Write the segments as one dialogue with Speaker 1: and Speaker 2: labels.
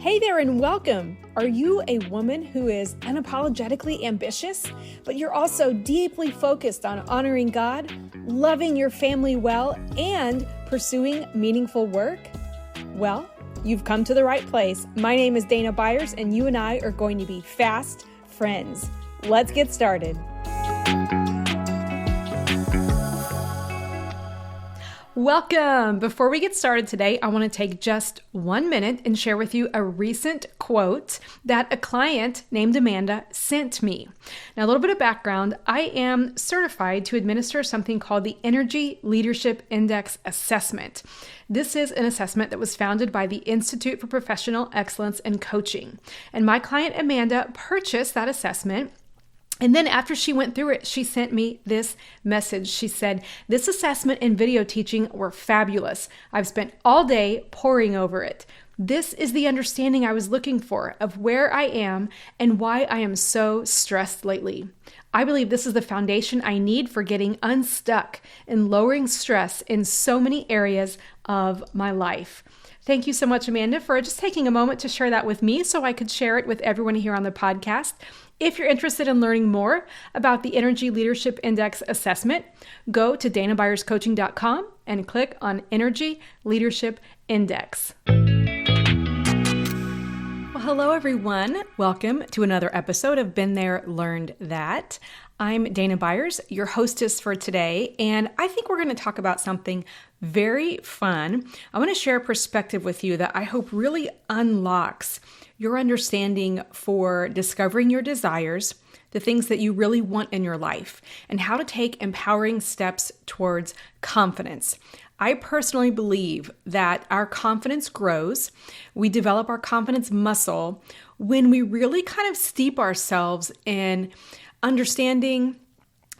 Speaker 1: Hey there and welcome. Are you a woman who is unapologetically ambitious, but you're also deeply focused on honoring God, loving your family well, and pursuing meaningful work? Well, you've come to the right place. My name is Dana Byers, and you and I are going to be fast friends. Let's get started. Welcome. Before we get started today, I want to take just 1 minute and share with you a recent quote that a client named Amanda sent me. Now, a little bit of background. I am certified to administer something called the Energy Leadership Index Assessment. This is an assessment that was founded by the Institute for Professional Excellence in Coaching. And my client Amanda purchased that assessment. And then after she went through it, she sent me this message. She said, "This assessment and video teaching were fabulous. I've spent all day poring over it. This is the understanding I was looking for of where I am and why I am so stressed lately. I believe this is the foundation I need for getting unstuck and lowering stress in so many areas of my life." Thank you so much, Amanda, for just taking a moment to share that with me so I could share it with everyone here on the podcast. If you're interested in learning more about the Energy Leadership Index Assessment, go to danabyercoaching.com and click on Energy Leadership Index. Well, hello, everyone. Welcome to another episode of Been There, Learned That. I'm Dana Byers, your hostess for today, and I think we're going to talk about something very fun. I want to share a perspective with you that I hope really unlocks your understanding for discovering your desires, the things that you really want in your life, and how to take empowering steps towards confidence. I personally believe that our confidence grows. We develop our confidence muscle when we really kind of steep ourselves in understanding,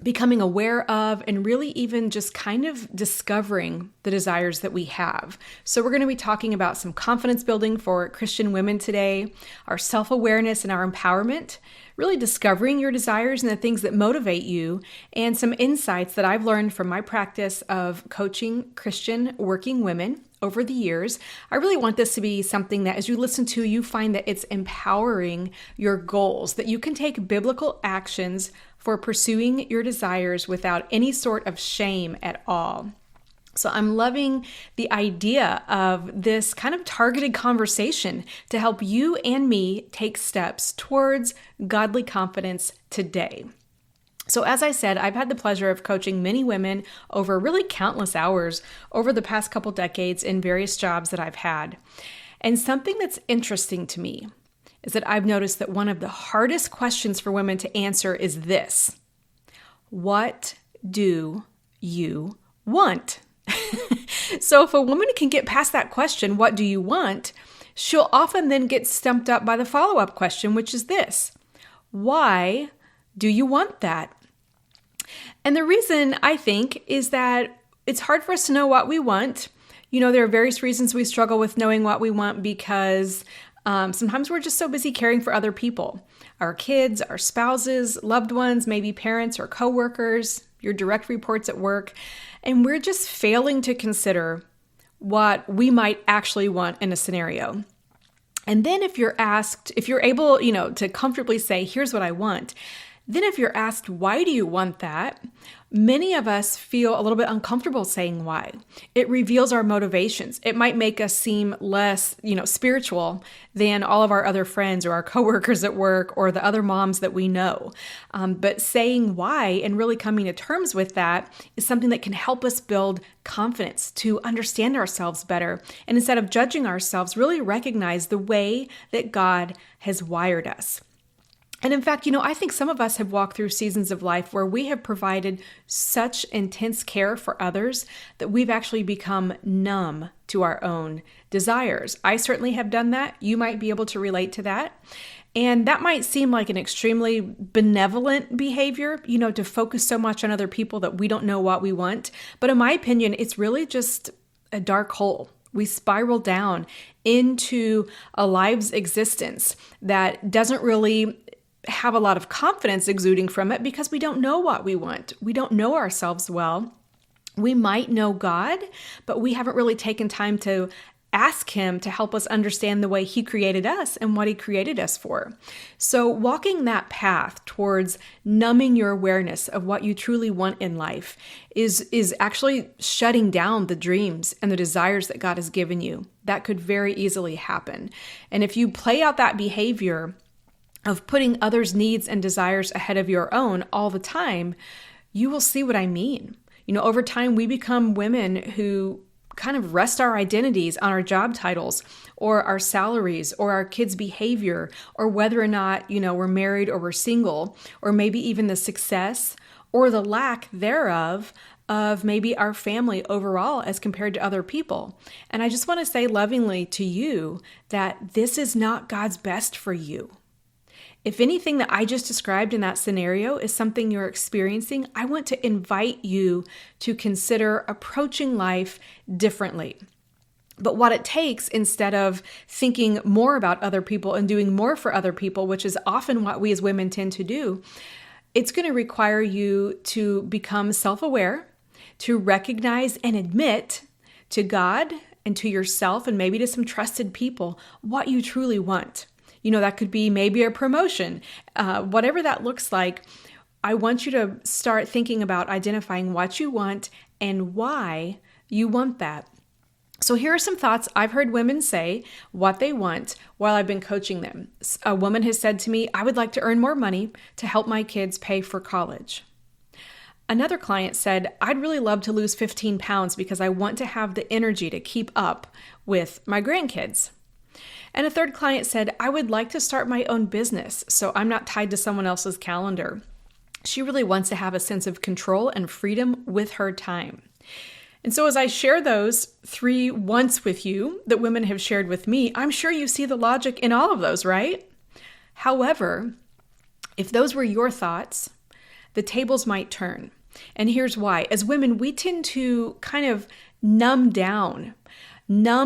Speaker 1: becoming aware of, and really even just kind of discovering the desires that we have. So we're going to be talking about some confidence building for Christian women today, our self-awareness and our empowerment, really discovering your desires and the things that motivate you, and some insights that I've learned from my practice of coaching Christian working women over the years. I really want this to be something that as you listen to, you find that it's empowering your goals, that you can take biblical actions for pursuing your desires without any sort of shame at all. So I'm loving the idea of this kind of targeted conversation to help you and me take steps towards godly confidence today. So as I said, I've had the pleasure of coaching many women over really countless hours over the past couple decades in various jobs that I've had. And something that's interesting to me is that I've noticed that one of the hardest questions for women to answer is this: what do you want? So if a woman can get past that question, what do you want, she'll often then get stumped up by the follow-up question, which is this: why do you want that? And the reason, I think, is that it's hard for us to know what we want. You know, there are various reasons we struggle with knowing what we want because sometimes we're just so busy caring for other people, our kids, our spouses, loved ones, maybe parents or coworkers, your direct reports at work, and we're just failing to consider what we might actually want in a scenario. And then if you're able, to comfortably say, here's what I want, then if you're asked, why do you want that? Many of us feel a little bit uncomfortable saying why. It reveals our motivations. It might make us seem less, spiritual than all of our other friends or our coworkers at work or the other moms that we know. But saying why and really coming to terms with that is something that can help us build confidence to understand ourselves better. And instead of judging ourselves, really recognize the way that God has wired us. And in fact, I think some of us have walked through seasons of life where we have provided such intense care for others that we've actually become numb to our own desires. I certainly have done that. You might be able to relate to that. And that might seem like an extremely benevolent behavior, to focus so much on other people that we don't know what we want. But in my opinion, it's really just a dark hole. We spiral down into a life's existence that doesn't really have a lot of confidence exuding from it because we don't know what we want. We don't know ourselves well. We might know God, but we haven't really taken time to ask Him to help us understand the way He created us and what He created us for. So walking that path towards numbing your awareness of what you truly want in life is actually shutting down the dreams and the desires that God has given you. That could very easily happen. And if you play out that behavior of putting others' needs and desires ahead of your own all the time, you will see what I mean. Over time, we become women who kind of rest our identities on our job titles or our salaries or our kids' behavior or whether or not, we're married or we're single, or maybe even the success or the lack thereof of maybe our family overall as compared to other people. And I just want to say lovingly to you that this is not God's best for you. If anything that I just described in that scenario is something you're experiencing, I want to invite you to consider approaching life differently. But what it takes, instead of thinking more about other people and doing more for other people, which is often what we as women tend to do, it's going to require you to become self-aware, to recognize and admit to God and to yourself and maybe to some trusted people what you truly want. That could be maybe a promotion, whatever that looks like. I want you to start thinking about identifying what you want and why you want that. So here are some thoughts I've heard women say what they want while I've been coaching them. A woman has said to me, I would like to earn more money to help my kids pay for college. Another client said, I'd really love to lose 15 pounds because I want to have the energy to keep up with my grandkids. And a third client said, I would like to start my own business so I'm not tied to someone else's calendar. She really wants to have a sense of control and freedom with her time. And so as I share those 3 wants with you that women have shared with me, I'm sure you see the logic in all of those, right? However, if those were your thoughts, the tables might turn. And here's why. As women, we tend to kind of numb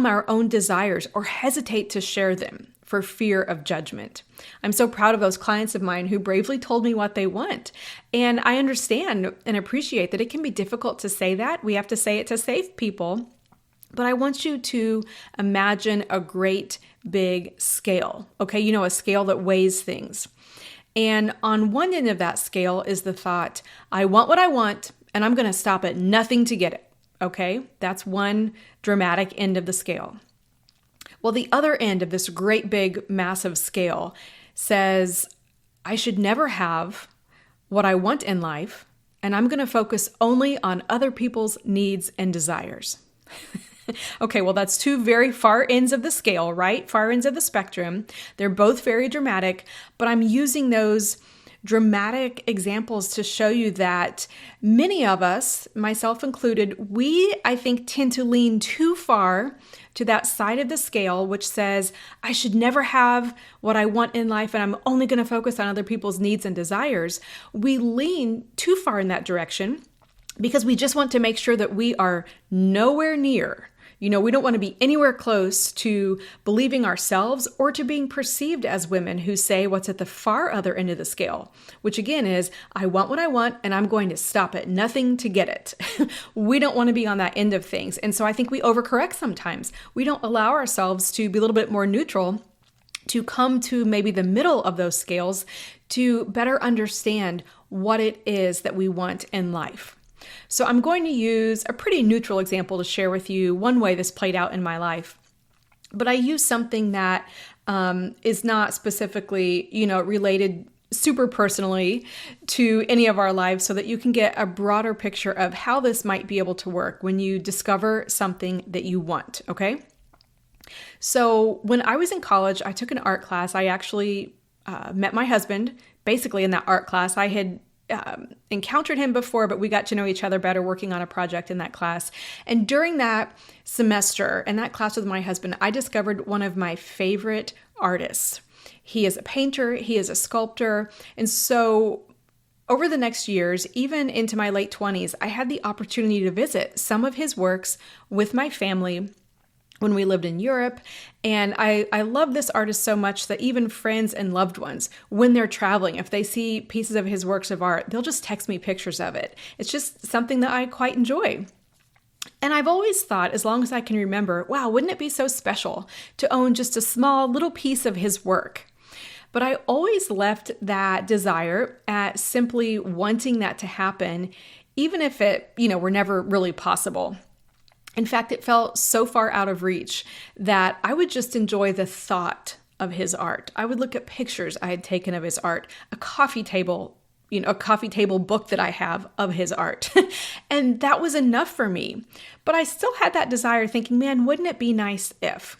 Speaker 1: our own desires or hesitate to share them for fear of judgment. I'm so proud of those clients of mine who bravely told me what they want. And I understand and appreciate that it can be difficult to say that. We have to say it to save people. But I want you to imagine a great big scale, okay? A scale that weighs things. And on one end of that scale is the thought, I want what I want, and I'm going to stop at nothing to get it. Okay, that's one dramatic end of the scale. Well, the other end of this great big massive scale says, I should never have what I want in life, and I'm going to focus only on other people's needs and desires. Okay, well, that's 2 very far ends of the scale, right? Far ends of the spectrum. They're both very dramatic, but I'm using those dramatic examples to show you that many of us, myself included, I think tend to lean too far to that side of the scale, which says, I should never have what I want in life and I'm only going to focus on other people's needs and desires. We lean too far in that direction because we just want to make sure that we are nowhere near. We don't want to be anywhere close to believing ourselves or to being perceived as women who say what's at the far other end of the scale, which again is, I want what I want and I'm going to stop at nothing to get it. We don't want to be on that end of things. And so I think we overcorrect sometimes. We don't allow ourselves to be a little bit more neutral, to come to maybe the middle of those scales to better understand what it is that we want in life. So I'm going to use a pretty neutral example to share with you one way this played out in my life. But I use something that is not specifically, related super personally to any of our lives so that you can get a broader picture of how this might be able to work when you discover something that you want, okay? So when I was in college, I took an art class. I actually met my husband basically in that art class. I had encountered him before, but we got to know each other better working on a project in that class. And during that semester and that class with my husband, I discovered one of my favorite artists. He is a painter, he is a sculptor. And so over the next years, even into my late 20s, I had the opportunity to visit some of his works with my family when we lived in Europe. And I love this artist so much that even friends and loved ones, when they're traveling, if they see pieces of his works of art, they'll just text me pictures of it. It's just something that I quite enjoy. And I've always thought, as long as I can remember, wow, wouldn't it be so special to own just a small little piece of his work? But I always left that desire at simply wanting that to happen, even if it, were never really possible. In fact, it felt so far out of reach that I would just enjoy the thought of his art. I would look at pictures I had taken of his art, a coffee table book that I have of his art. And that was enough for me. But I still had that desire thinking, man, wouldn't it be nice if?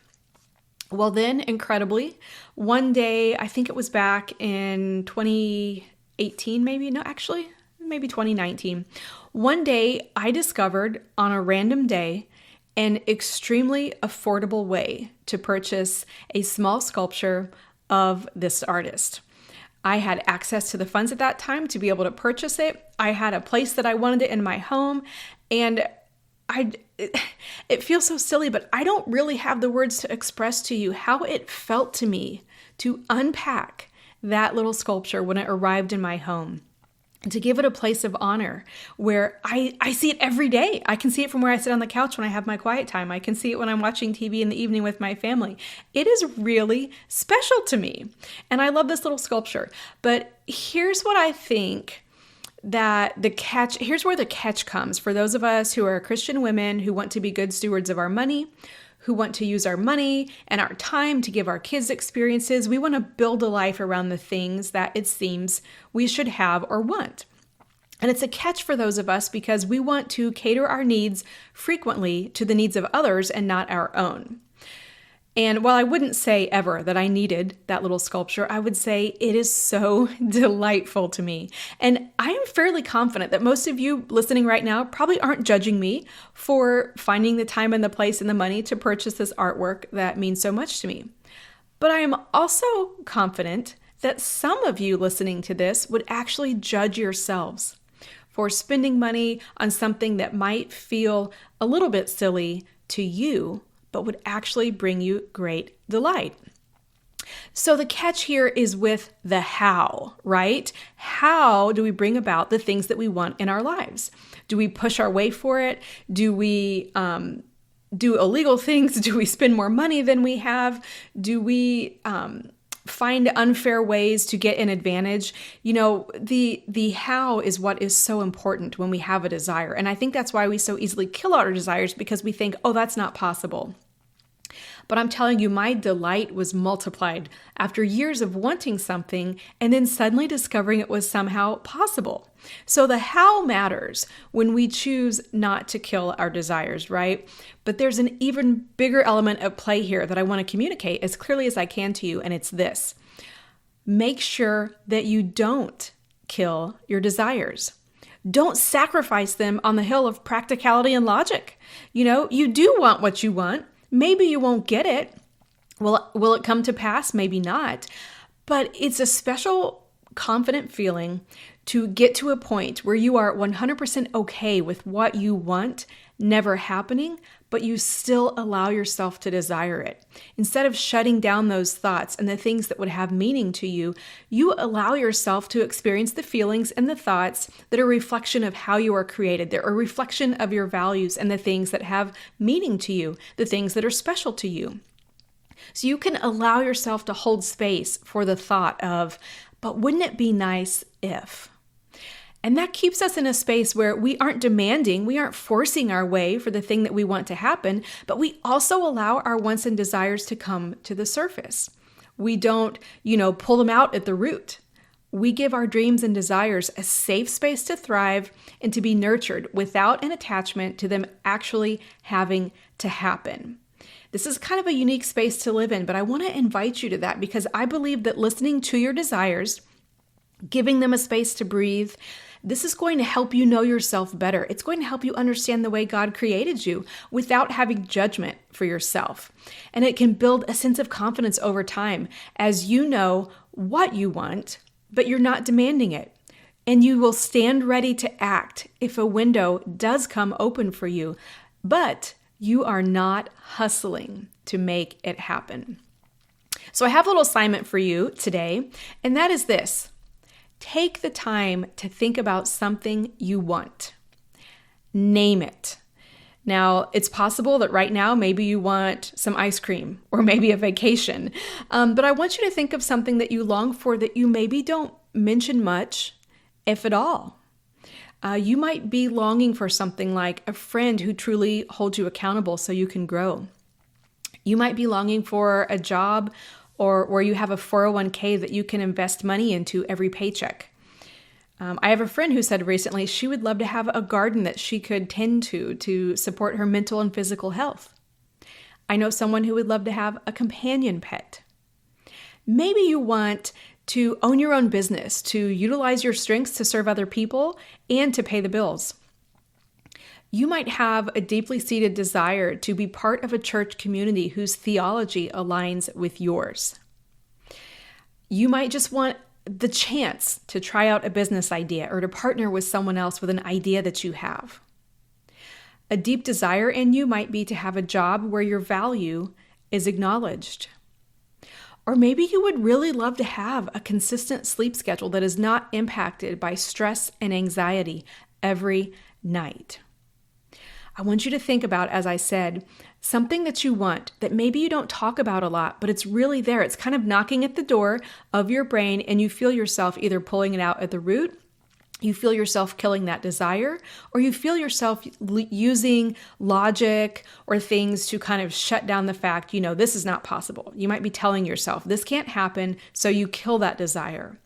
Speaker 1: Well, then, incredibly, one day, I think it was back in 2018, maybe 2019. One day, I discovered on a random day an extremely affordable way to purchase a small sculpture of this artist. I had access to the funds at that time to be able to purchase it. I had a place that I wanted it in my home, and it feels so silly, but I don't really have the words to express to you how it felt to me to unpack that little sculpture when it arrived in my home. And to give it a place of honor where I see it every day. I can see it from where I sit on the couch when I have my quiet time. I can see it when I'm watching TV in the evening with my family. It is really special to me. And I love this little sculpture. But here's what I think that here's where the catch comes for those of us who are Christian women who want to be good stewards of our money, who want to use our money and our time to give our kids experiences. We want to build a life around the things that it seems we should have or want. And it's a catch for those of us because we want to cater our needs frequently to the needs of others and not our own. And while I wouldn't say ever that I needed that little sculpture, I would say it is so delightful to me. And I am fairly confident that most of you listening right now probably aren't judging me for finding the time and the place and the money to purchase this artwork that means so much to me. But I am also confident that some of you listening to this would actually judge yourselves for spending money on something that might feel a little bit silly to you, but would actually bring you great delight. So the catch here is with the how, right? How do we bring about the things that we want in our lives? Do we push our way for it? Do we do illegal things? Do we spend more money than we have? Do we find unfair ways to get an advantage? The how is what is so important when we have a desire. And I think that's why we so easily kill our desires, because we think, oh, that's not possible. But I'm telling you, my delight was multiplied after years of wanting something and then suddenly discovering it was somehow possible. So the how matters when we choose not to kill our desires, right? But there's an even bigger element at play here that I want to communicate as clearly as I can to you, and it's this. Make sure that you don't kill your desires. Don't sacrifice them on the hill of practicality and logic. You do want what you want. Maybe you won't get it. Will it come to pass? Maybe not. But it's a special, confident feeling to get to a point where you are 100% okay with what you want never happening, but you still allow yourself to desire it. Instead of shutting down those thoughts and the things that would have meaning to you, you allow yourself to experience the feelings and the thoughts that are a reflection of how you are created. They're a reflection of your values and the things that have meaning to you, the things that are special to you. So you can allow yourself to hold space for the thought of, but wouldn't it be nice if? And that keeps us in a space where we aren't demanding, we aren't forcing our way for the thing that we want to happen, but we also allow our wants and desires to come to the surface. We don't, pull them out at the root. We give our dreams and desires a safe space to thrive and to be nurtured without an attachment to them actually having to happen. This is kind of a unique space to live in, but I want to invite you to that because I believe that listening to your desires, giving them a space to breathe, this is going to help you know yourself better. It's going to help you understand the way God created you without having judgment for yourself. And it can build a sense of confidence over time as you know what you want, but you're not demanding it. And you will stand ready to act if a window does come open for you, but you are not hustling to make it happen. So I have a little assignment for you today, and that is this. Take the time to think about something you want. Name it. Now, it's possible that right now, maybe you want some ice cream or maybe a vacation. But I want you to think of something that you long for that you maybe don't mention much, if at all. You might be longing for something like a friend who truly holds you accountable so you can grow. You might be longing for a job or where you have a 401k that you can invest money into every paycheck. I have a friend who said recently she would love to have a garden that she could tend to support her mental and physical health. I know someone who would love to have a companion pet. Maybe you want to own your own business, to utilize your strengths to serve other people and to pay the bills. You might have a deeply seated desire to be part of a church community whose theology aligns with yours. You might just want the chance to try out a business idea or to partner with someone else with an idea that you have. A deep desire in you might be to have a job where your value is acknowledged. Or maybe you would really love to have a consistent sleep schedule that is not impacted by stress and anxiety every night. I want you to think about, as I said, something that you want that maybe you don't talk about a lot, but it's really there. It's kind of knocking at the door of your brain, and you feel yourself either pulling it out at the root, you feel yourself killing that desire, or you feel yourself using logic or things to kind of shut down the fact, this is not possible. You might be telling yourself, this can't happen, so you kill that desire.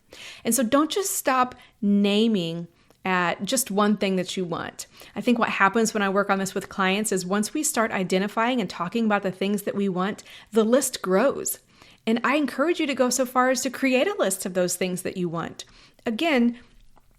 Speaker 1: And so don't just stop naming at just one thing that you want. I think what happens when I work on this with clients is once we start identifying and talking about the things that we want, the list grows. And I encourage you to go so far as to create a list of those things that you want. Again,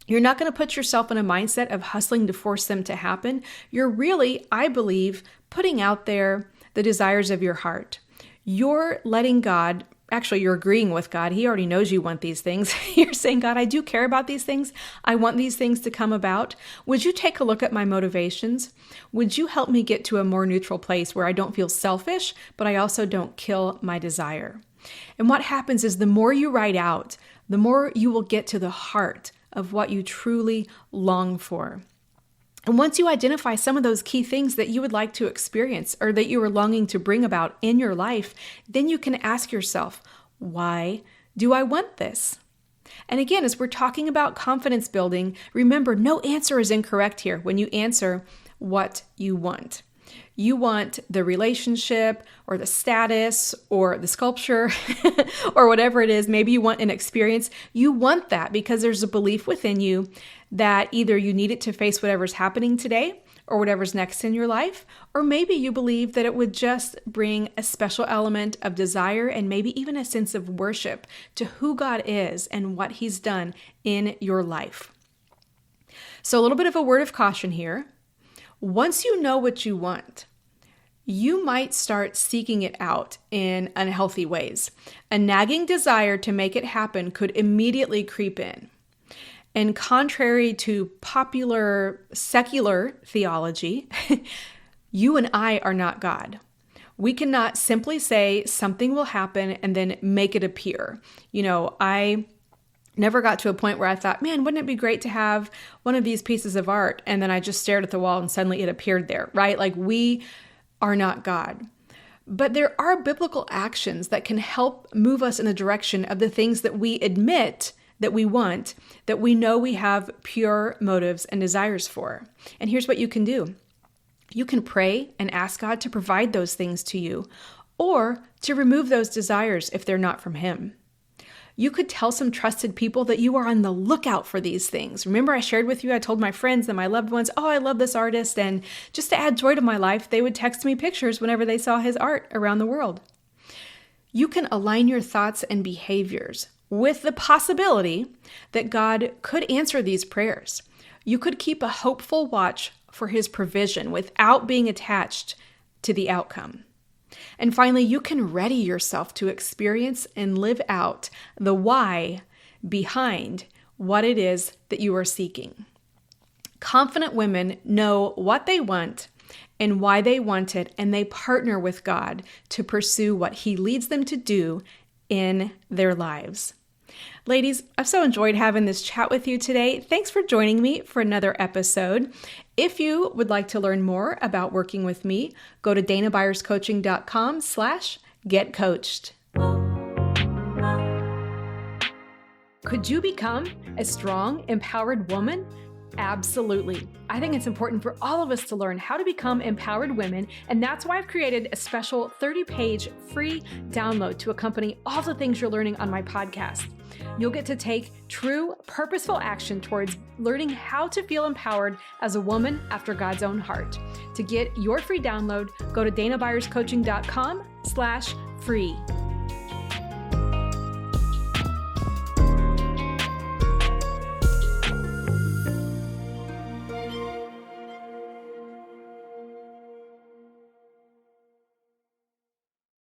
Speaker 1: you're not going to put yourself in a mindset of hustling to force them to happen. You're really, I believe, putting out there the desires of your heart. You're letting God, actually, you're agreeing with God. He already knows you want these things. You're saying, God, I do care about these things. I want these things to come about. Would you take a look at my motivations? Would you help me get to a more neutral place where I don't feel selfish, but I also don't kill my desire? And what happens is the more you write out, the more you will get to the heart of what you truly long for. And once you identify some of those key things that you would like to experience or that you are longing to bring about in your life, then you can ask yourself, why do I want this? And again, as we're talking about confidence building, remember, no answer is incorrect here when you answer what you want. You want the relationship or the status or the sculpture or whatever it is. Maybe you want an experience. You want that because there's a belief within you that either you need it to face whatever's happening today or whatever's next in your life, or maybe you believe that it would just bring a special element of desire and maybe even a sense of worship to who God is and what He's done in your life. So a little bit of a word of caution here. Once you know what you want, you might start seeking it out in unhealthy ways. A nagging desire to make it happen could immediately creep in. And contrary to popular secular theology, you and I are not God. We cannot simply say something will happen and then make it appear. I never got to a point where I thought, man, wouldn't it be great to have one of these pieces of art? And then I just stared at the wall and suddenly it appeared there, right? Like we are not God. But there are biblical actions that can help move us in the direction of the things that we admit that we want, that we know we have pure motives and desires for. And here's what you can do. You can pray and ask God to provide those things to you, or to remove those desires if they're not from Him. You could tell some trusted people that you are on the lookout for these things. Remember, I shared with you, I told my friends and my loved ones, oh, I love this artist. And just to add joy to my life, they would text me pictures whenever they saw his art around the world. You can align your thoughts and behaviors with the possibility that God could answer these prayers. You could keep a hopeful watch for His provision without being attached to the outcome. And finally, you can ready yourself to experience and live out the why behind what it is that you are seeking. Confident women know what they want and why they want it, and they partner with God to pursue what He leads them to do in their lives. Ladies, I've so enjoyed having this chat with you today. Thanks for joining me for another episode. If you would like to learn more about working with me, go to danabyers.coaching.com/getcoached. Could you become a strong, empowered woman? Absolutely. I think it's important for all of us to learn how to become empowered women, and that's why I've created a special 30-page free download to accompany all the things you're learning on my podcast. You'll get to take true, purposeful action towards learning how to feel empowered as a woman after God's own heart. To get your free download, go to danabyers.coaching.com/free.